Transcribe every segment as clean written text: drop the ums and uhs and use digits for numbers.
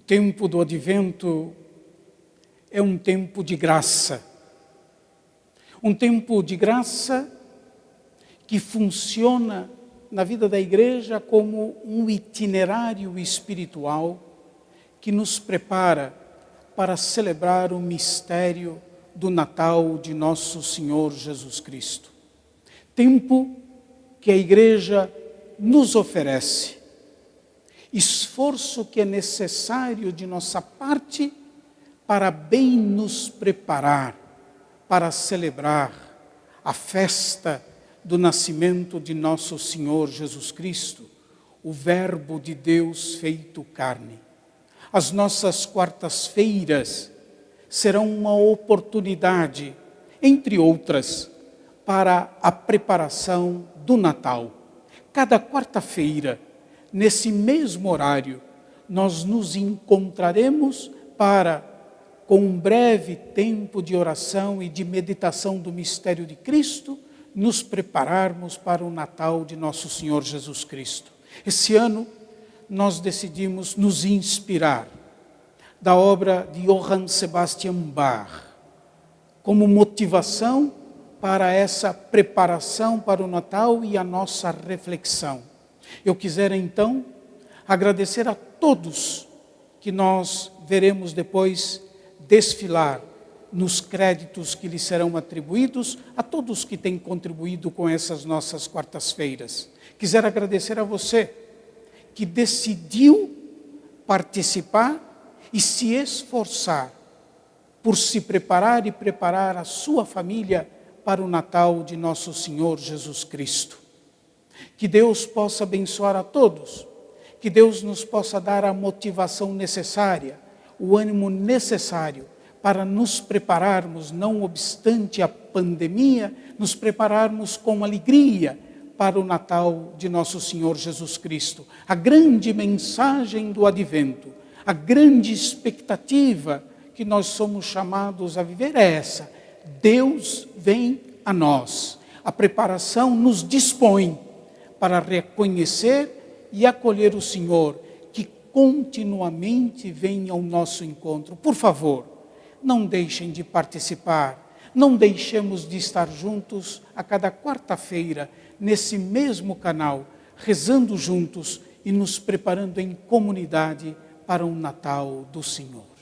tempo do Advento é um tempo de graça. Um tempo de graça que funciona na vida da igreja como um itinerário espiritual que nos prepara para celebrar o mistério do Natal de nosso Senhor Jesus Cristo. Tempo que a igreja nos oferece. Esforço que é necessário de nossa parte para bem nos preparar para celebrar a festa do nascimento de nosso Senhor Jesus Cristo, o Verbo de Deus feito carne. As nossas quartas-feiras serão uma oportunidade, entre outras, para a preparação do Natal. Cada quarta-feira, nesse mesmo horário, nós nos encontraremos para, com um breve tempo de oração e de meditação do mistério de Cristo, nos prepararmos para o Natal de nosso Senhor Jesus Cristo. Esse ano, nós decidimos nos inspirar da obra de Johann Sebastian Bach, como motivação para essa preparação para o Natal e a nossa reflexão. Eu quisera então agradecer a todos que nós veremos depois desfilar nos créditos que lhes serão atribuídos, a todos que têm contribuído com essas nossas quartas-feiras. Quisera agradecer a você que decidiu participar e se esforçar por se preparar e preparar a sua família para o Natal de nosso Senhor Jesus Cristo. Que Deus possa abençoar a todos, que Deus nos possa dar a motivação necessária, o ânimo necessário para nos prepararmos, não obstante a pandemia, nos prepararmos com alegria para o Natal de nosso Senhor Jesus Cristo. A grande mensagem do Advento, a grande expectativa que nós somos chamados a viver é essa: Deus vem a nós. A preparação nos dispõe para reconhecer e acolher o Senhor, que continuamente vem ao nosso encontro. Por favor, não deixem de participar, não deixemos de estar juntos a cada quarta-feira, nesse mesmo canal, rezando juntos e nos preparando em comunidade para o Natal do Senhor.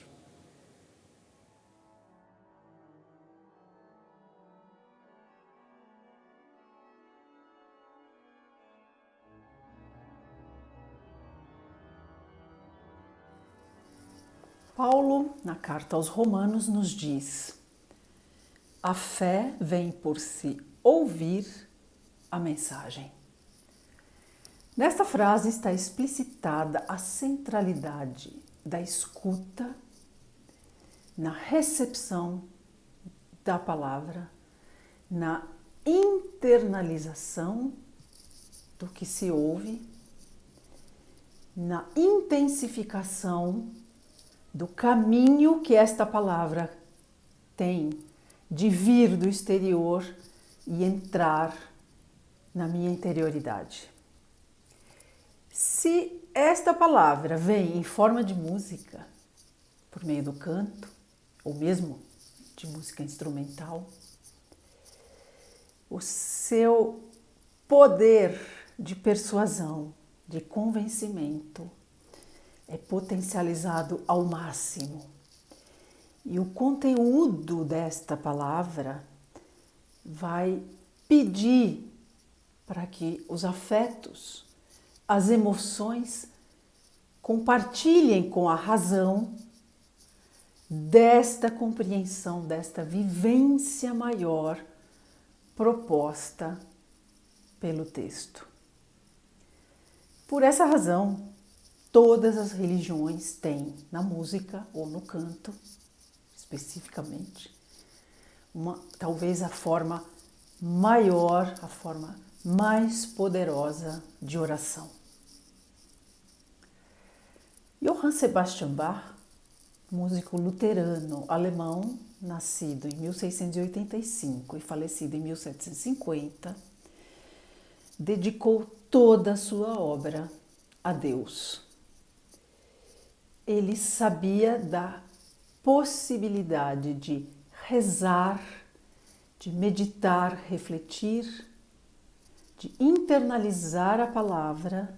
Paulo, na carta aos Romanos, nos diz: a fé vem por se ouvir a mensagem. Nesta frase está explicitada a centralidade da escuta na recepção da palavra, na internalização do que se ouve, na intensificação do caminho que esta palavra tem de vir do exterior e entrar na minha interioridade. Se esta palavra vem em forma de música, por meio do canto, ou mesmo de música instrumental, o seu poder de persuasão, de convencimento, é potencializado ao máximo. E o conteúdo desta palavra vai pedir para que os afetos, as emoções, compartilhem com a razão desta compreensão, desta vivência maior proposta pelo texto. Por essa razão, todas as religiões têm, na música ou no canto, especificamente, talvez a forma maior, a forma mais poderosa de oração. Johann Sebastian Bach, músico luterano alemão, nascido em 1685 e falecido em 1750, dedicou toda a sua obra a Deus. ele sabia da possibilidade de rezar, de meditar, refletir, de internalizar a palavra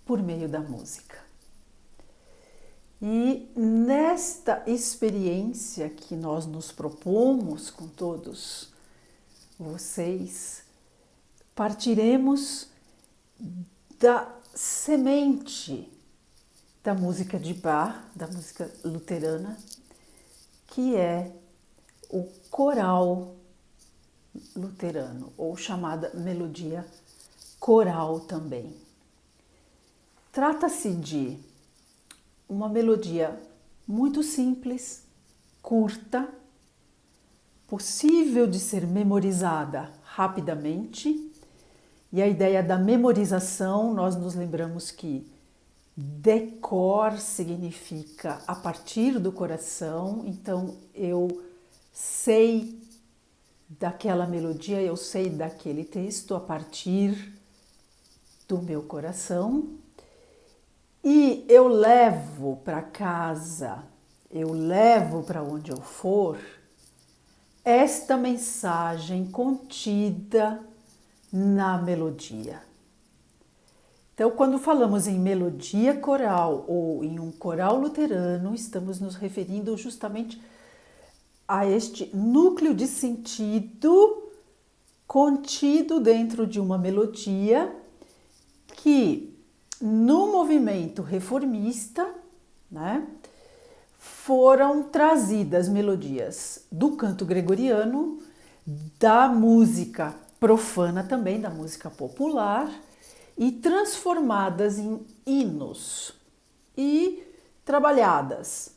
por meio da música. E nesta experiência que nós nos propomos com todos vocês, partiremos da semente da música de Bach, da música luterana, que é o coral luterano, ou chamada melodia coral também. Trata-se de uma melodia muito simples, curta, possível de ser memorizada rapidamente. E a ideia da memorização, nós nos lembramos que decor significa a partir do coração, então eu sei daquela melodia, eu sei daquele texto a partir do meu coração. E eu levo para casa, eu levo para onde eu for, esta mensagem contida na melodia. Então, quando falamos em melodia coral ou em um coral luterano, estamos nos referindo justamente a este núcleo de sentido contido dentro de uma melodia que, no movimento reformista, né, foram trazidas melodias do canto gregoriano, da música profana também, da música popular, e transformadas em hinos e trabalhadas,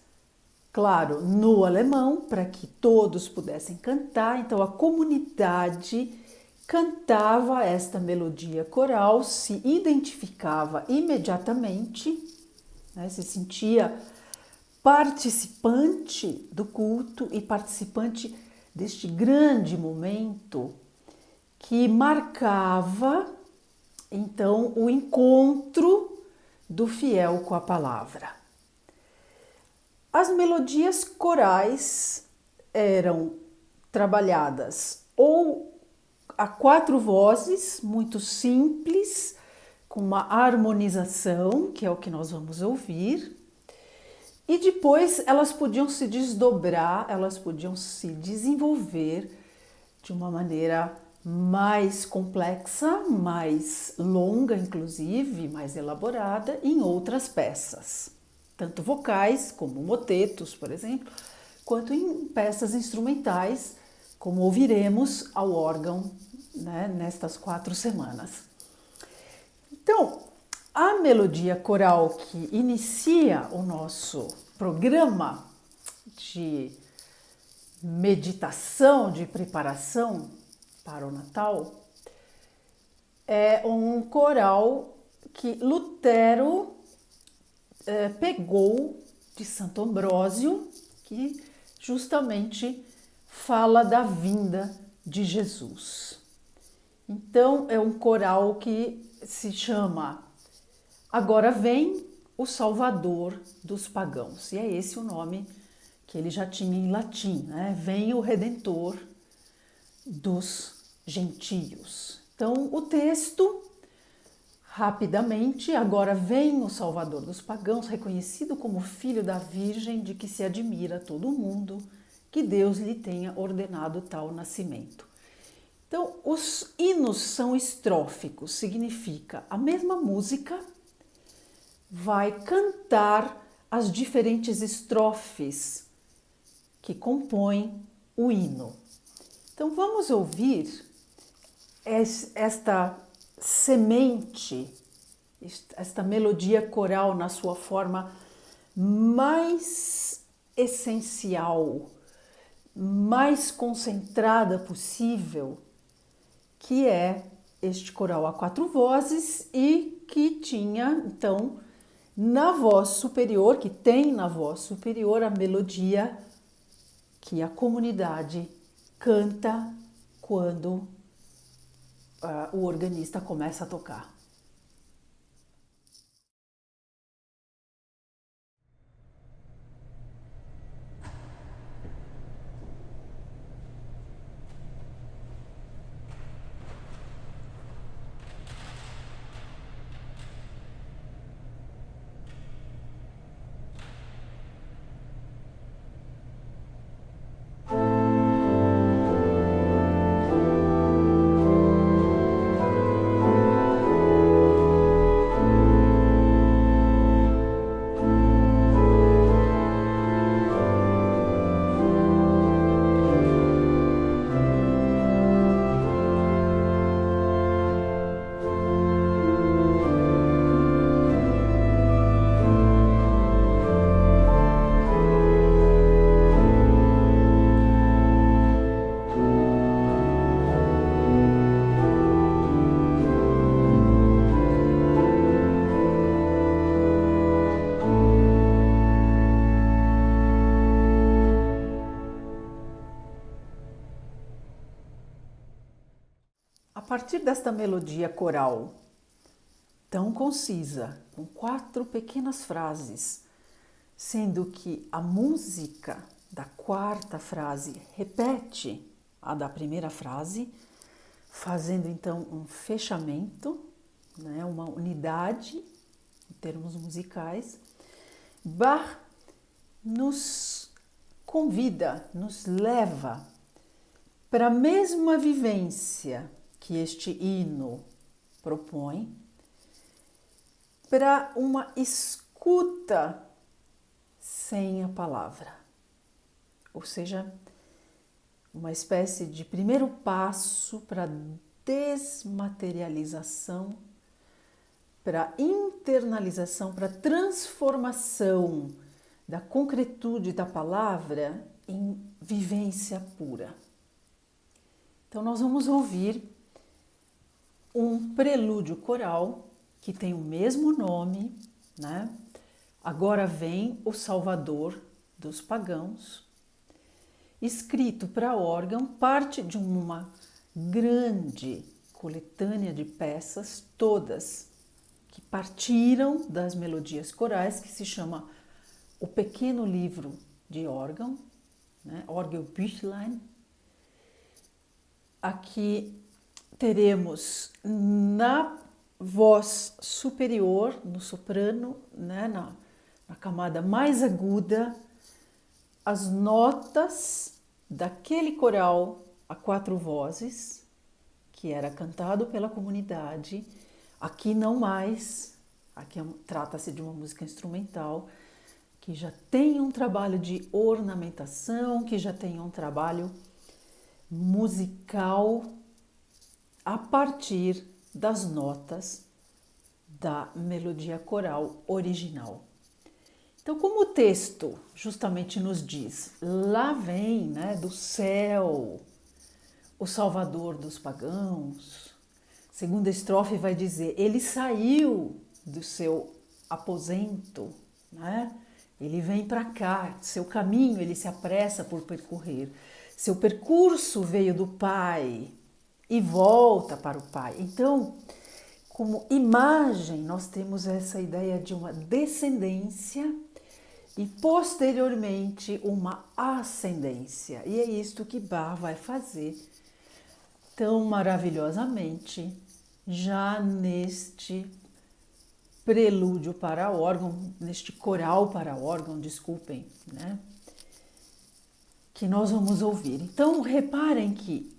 claro, no alemão, para que todos pudessem cantar. Então a comunidade cantava esta melodia coral, se identificava imediatamente, né, se sentia participante do culto e participante deste grande momento que marcava então o encontro do fiel com a palavra. As melodias corais eram trabalhadas ou a 4 vozes, muito simples, com uma harmonização, que é o que nós vamos ouvir, e depois elas podiam se desdobrar, elas podiam se desenvolver de uma maneira mais complexa, mais longa, inclusive, mais elaborada, em outras peças, tanto vocais, como motetos, por exemplo, quanto em peças instrumentais, como ouviremos ao órgão, né, nestas 4 semanas. Então, a melodia coral que inicia o nosso programa de meditação, de preparação para o Natal, é um coral que Lutero pegou de Santo Ambrósio, que justamente fala da vinda de Jesus. Então, é um coral que se chama Agora Vem o Salvador dos Pagãos. E é esse o nome que ele já tinha em latim, né? Vem o Redentor dos gentios. Então, o texto, rapidamente, agora vem o Salvador dos pagãos, reconhecido como filho da Virgem, de que se admira todo mundo, que Deus lhe tenha ordenado tal nascimento. Então, os hinos são estróficos, significa a mesma música vai cantar as diferentes estrofes que compõem o hino. Então vamos ouvir esta semente, esta melodia coral na sua forma mais essencial, mais concentrada possível, que é este coral a 4 vozes e que tinha, então, na voz superior, que tem na voz superior a melodia que a comunidade canta quando o organista começa a tocar. partir desta melodia coral tão concisa, com 4 pequenas frases, sendo que a música da 4ª frase repete a da primeira frase, fazendo então um fechamento, né, uma unidade em termos musicais, Bach nos convida, nos leva para a mesma vivência que este hino propõe, para uma escuta sem a palavra, ou seja, uma espécie de primeiro passo para a desmaterialização, para a internalização, para a transformação da concretude da palavra em vivência pura. Então nós vamos ouvir um prelúdio coral que tem o mesmo nome, né? Agora vem o Salvador dos Pagãos, escrito para órgão, parte de uma grande coletânea de peças, todas que partiram das melodias corais, que se chama O Pequeno Livro de Órgão, né? Orgelbüchlein. Aqui teremos na voz superior, no soprano, né? na camada mais aguda, as notas daquele coral a 4 vozes, que era cantado pela comunidade. Aqui não mais, aqui trata-se de uma música instrumental, que já tem um trabalho de ornamentação, que já tem um trabalho musical a partir das notas da melodia coral original. Então, como o texto justamente nos diz, lá vem, né, do céu o Salvador dos Pagãos. Segunda estrofe vai dizer, ele saiu do seu aposento, né? Ele vem para cá, seu caminho ele se apressa por percorrer. Seu percurso veio do Pai e volta para o Pai. Então, como imagem, nós temos essa ideia de uma descendência e posteriormente uma ascendência. E é isto que Bach vai fazer tão maravilhosamente já neste prelúdio para órgão, neste coral para órgão, desculpem, né? Que nós vamos ouvir. Então, reparem que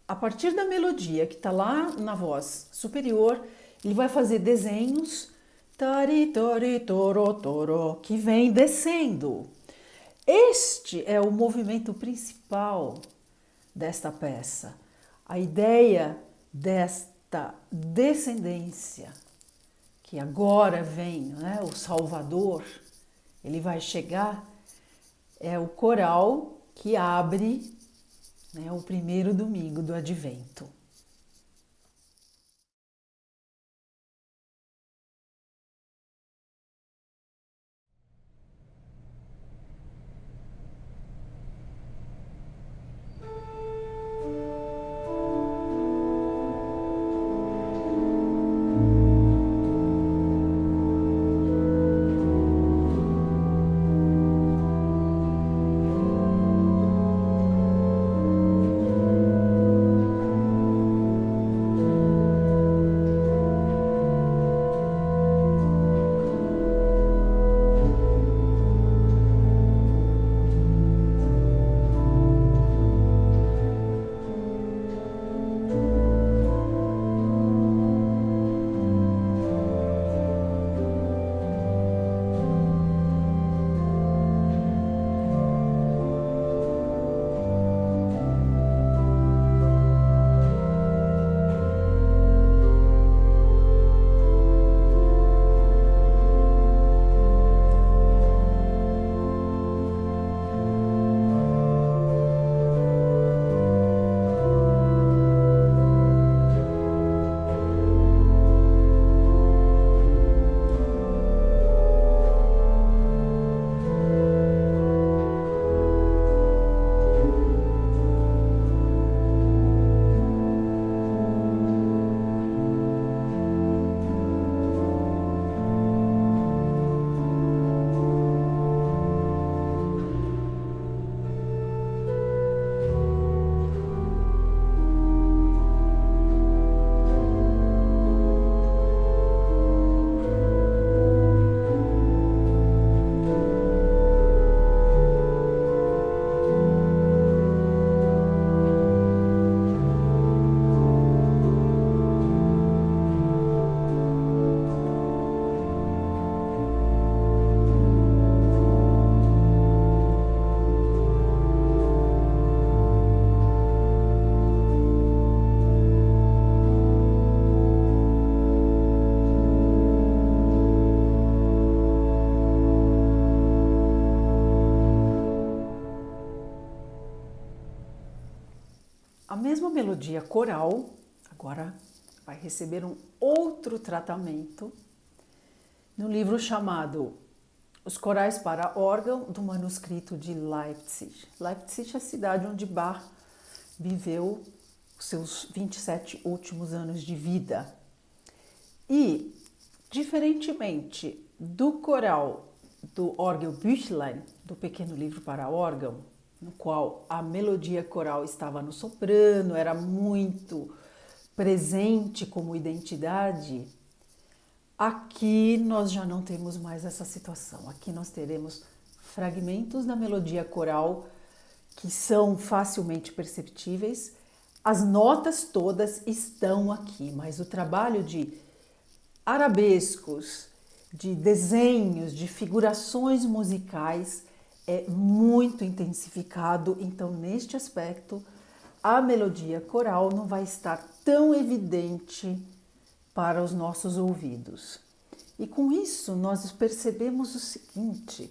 a partir da melodia que está lá na voz superior, ele vai fazer desenhos tari, tori, toro, toro, que vem descendo. Este é o movimento principal desta peça. A ideia desta descendência, que agora vem, né, o Salvador, ele vai chegar, é o coral que abre, né, o primeiro domingo do Advento. mesma melodia coral agora vai receber um outro tratamento no livro chamado Os Corais para Órgão, do manuscrito de Leipzig. Leipzig é a cidade onde Bach viveu os seus 27 últimos anos de vida. E, diferentemente do coral do Orgelbüchlein, do Pequeno Livro para Órgão, no qual a melodia coral estava no soprano, era muito presente como identidade, aqui nós já não temos mais essa situação. Aqui nós teremos fragmentos da melodia coral que são facilmente perceptíveis. As notas todas estão aqui, mas o trabalho de arabescos, de desenhos, de figurações musicais é muito intensificado. Então, neste aspecto, a melodia coral não vai estar tão evidente para os nossos ouvidos. E com isso, nós percebemos o seguinte: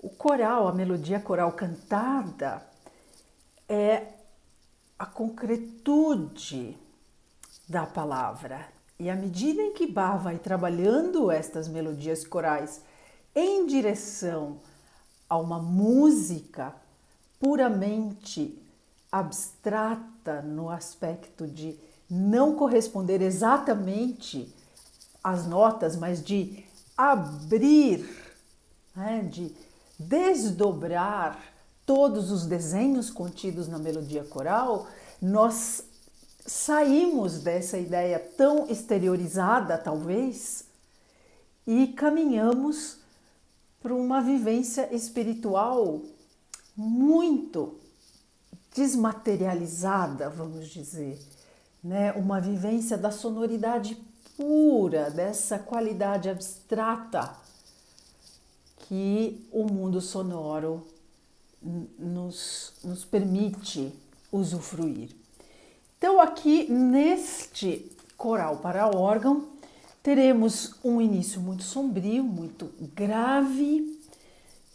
o coral, a melodia coral cantada, é a concretude da palavra. E à medida em que Bach vai trabalhando estas melodias corais em direção a uma música puramente abstrata, no aspecto de não corresponder exatamente às notas, mas de abrir, né, de desdobrar todos os desenhos contidos na melodia coral, nós saímos dessa ideia tão exteriorizada, talvez, e caminhamos para uma vivência espiritual muito desmaterializada, vamos dizer, né? Uma vivência da sonoridade pura, dessa qualidade abstrata que o mundo sonoro nos permite usufruir. Então, aqui neste coral para órgão, teremos um início muito sombrio, muito grave,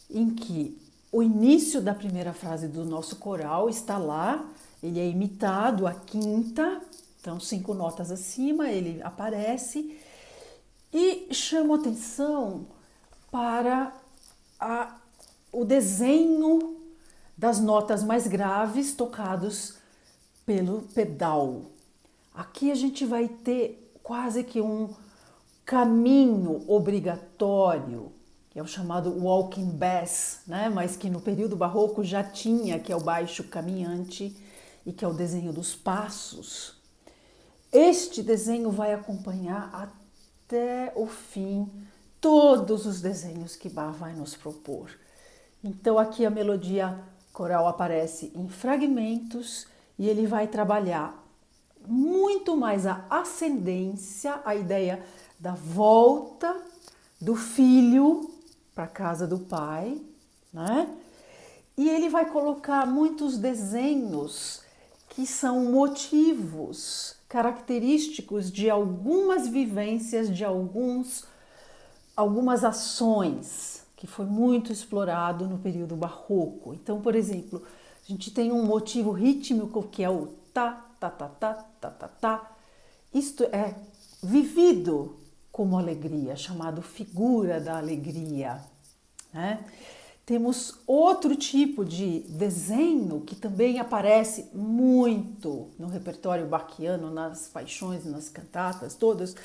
em que o início da primeira frase do nosso coral está lá, ele é imitado, a quinta, então 5 notas acima, ele aparece e chama atenção para o desenho das notas mais graves tocados pelo pedal. Aqui a gente vai ter quase que um caminho obrigatório, que é o chamado walking bass, né? Mas que no período barroco já tinha, que é o baixo caminhante e que é o desenho dos passos. Este desenho vai acompanhar até o fim todos os desenhos que Bach vai nos propor. Então aqui a melodia coral aparece em fragmentos e ele vai trabalhar muito mais a ascendência, a ideia da volta do filho para a casa do pai, né? E ele vai colocar muitos desenhos que são motivos característicos de algumas vivências, de algumas ações que foi muito explorado no período barroco. Então, por exemplo, a gente tem um motivo rítmico que é o tá, tá, tá, tá, tá, tá, tá. Isto é vivido como alegria, chamado figura da alegria, né? Temos outro tipo de desenho que também aparece muito no repertório bachiano, nas paixões, nas cantatas todas,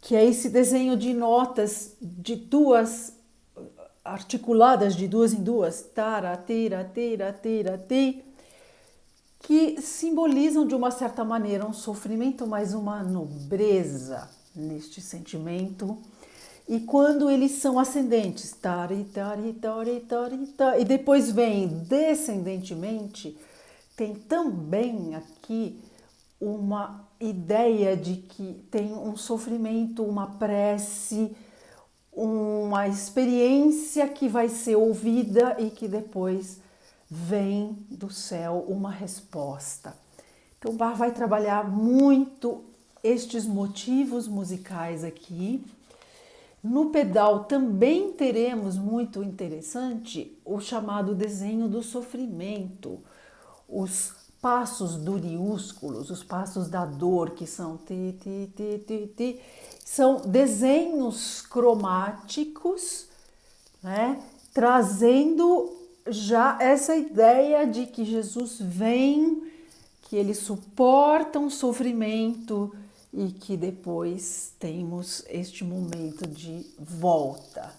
que é esse desenho de notas de duas articuladas de duas em duas, tara, tira, tira, tira, ti, que simbolizam de uma certa maneira um sofrimento, mas uma nobreza neste sentimento. E quando eles são ascendentes, tari, tari, tari, tari, tari, e depois vem descendentemente, tem também aqui uma ideia de que tem um sofrimento, uma prece, uma experiência que vai ser ouvida e que depois vem do céu uma resposta. Então Bach vai trabalhar muito estes motivos musicais aqui. No pedal também teremos, muito interessante, o chamado desenho do sofrimento, os passos duriúsculos, os passos da dor, que são ti, ti, ti, ti, ti, são desenhos cromáticos, né? Trazendo já essa ideia de que Jesus vem, que ele suporta um sofrimento e que depois temos este momento de volta.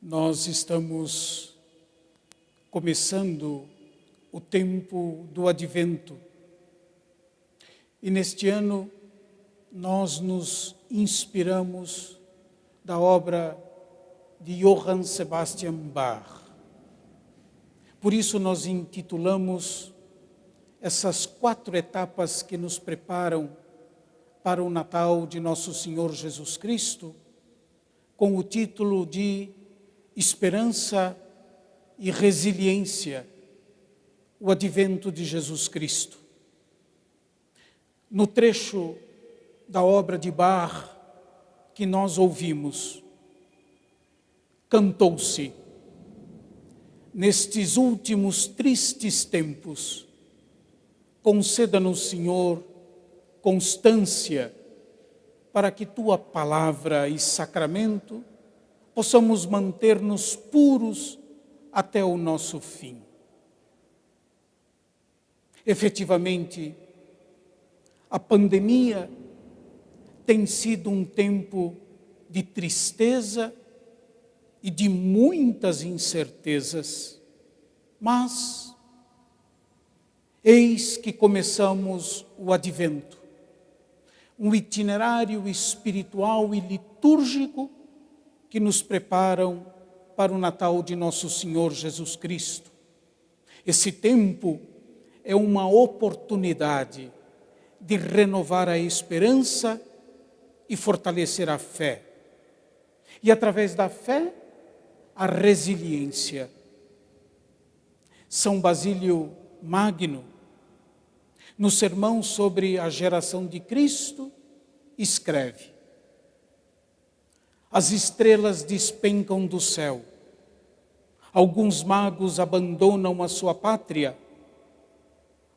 Nós estamos começando o tempo do Advento. E neste ano nós nos inspiramos da obra de Johann Sebastian Bach. Por isso nós intitulamos essas 4 etapas que nos preparam para o Natal de Nosso Senhor Jesus Cristo, com o título de Esperança e Resiliência, o Advento de Jesus Cristo. No trecho da obra de Bach que nós ouvimos, cantou-se: nestes últimos tristes tempos, conceda-nos, Senhor, constância, para que Tua palavra e sacramento possamos manter-nos puros até o nosso fim. Efetivamente, a pandemia tem sido um tempo de tristeza e de muitas incertezas, mas eis que começamos o Advento, um itinerário espiritual e litúrgico que nos preparam para o Natal de Nosso Senhor Jesus Cristo. Esse tempo é uma oportunidade de renovar a esperança e fortalecer a fé. E através da fé, a resiliência. São Basílio Magno, no sermão sobre a geração de Cristo, escreve: as estrelas despencam do céu, alguns magos abandonam a sua pátria,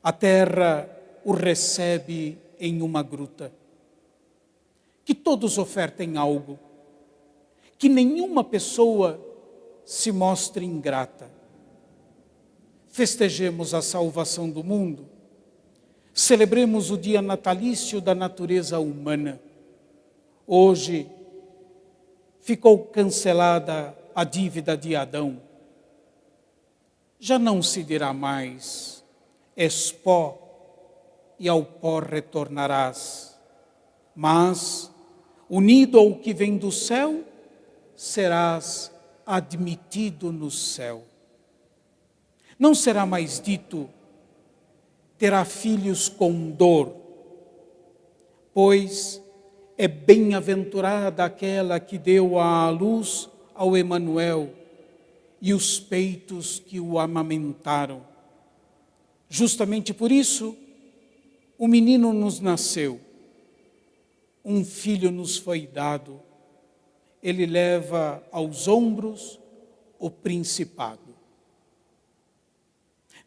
a terra o recebe em uma gruta. Que todos ofertem algo, que nenhuma pessoa se mostre ingrata. Festejemos a salvação do mundo, celebremos o dia natalício da natureza humana. Hoje ficou cancelada a dívida de Adão. Já não se dirá mais: és pó e ao pó retornarás. Mas, unido ao que vem do céu, serás admitido no céu. Não será mais dito: terá filhos com dor, pois é bem-aventurada aquela que deu à luz ao Emanuel e os peitos que o amamentaram. Justamente por isso, o menino nos nasceu, um filho nos foi dado, ele leva aos ombros o principado.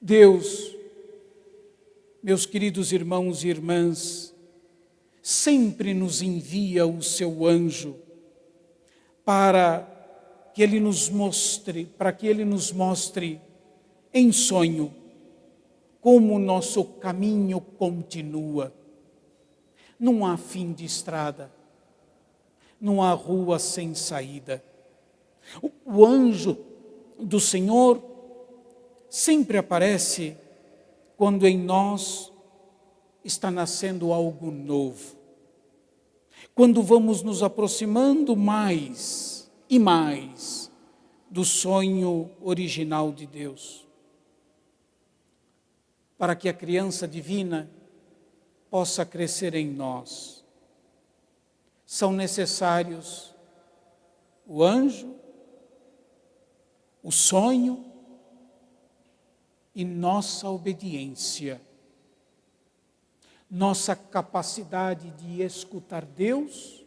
Deus, meus queridos irmãos e irmãs, sempre nos envia o seu anjo para que ele nos mostre em sonho como o nosso caminho continua. Não há fim de estrada, não há rua sem saída. O anjo do Senhor sempre aparece quando em nós está nascendo algo novo. Quando vamos nos aproximando mais e mais do sonho original de Deus. Para que a criança divina possa crescer em nós, são necessários o anjo, o sonho e nossa obediência, nossa capacidade de escutar Deus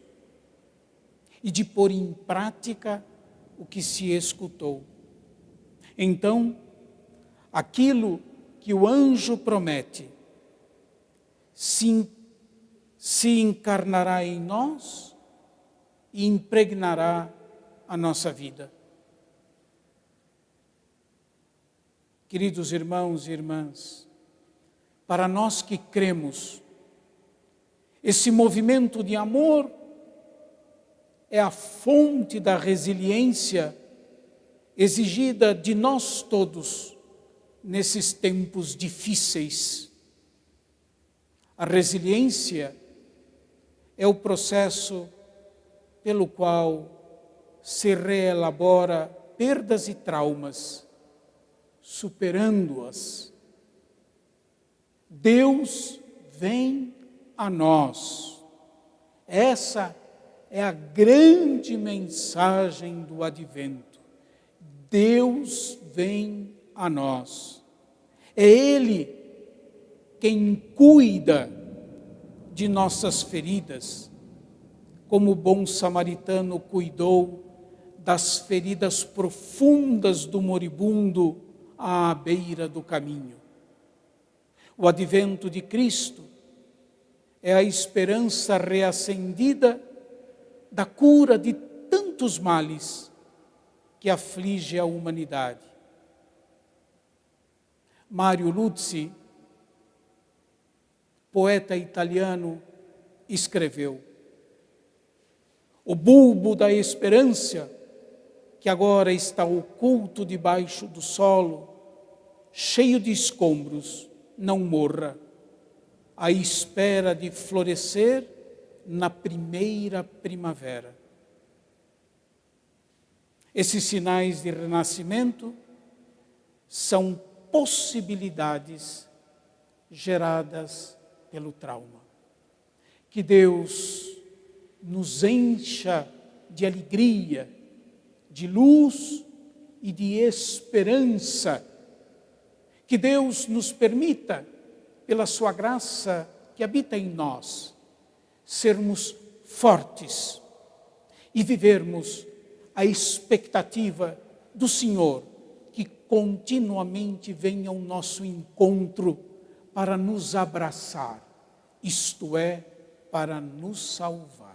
e de pôr em prática o que se escutou. Então, aquilo que o anjo promete se encarnará em nós e impregnará a nossa vida. Queridos irmãos e irmãs, para nós que cremos, esse movimento de amor é a fonte da resiliência exigida de nós todos nesses tempos difíceis. A resiliência é o processo pelo qual se reelabora perdas e traumas, superando-as. Deus vem a nós. Essa é a grande mensagem do Advento. Deus vem a nós. É Ele quem cuida de nossas feridas, como o bom samaritano cuidou das feridas profundas do moribundo à beira do caminho. O advento de Cristo é a esperança reacendida da cura de tantos males que aflige a humanidade. Mário Luzzi, poeta italiano, escreveu: o bulbo da esperança, que agora está oculto debaixo do solo, cheio de escombros, não morra, à espera de florescer na primeira primavera. Esses sinais de renascimento são possibilidades geradas pelo trauma. Que Deus nos encha de alegria, de luz e de esperança. Que Deus nos permita, pela sua graça que habita em nós, sermos fortes e vivermos a expectativa do Senhor, que continuamente vem ao nosso encontro para nos abraçar, isto é, para nos salvar.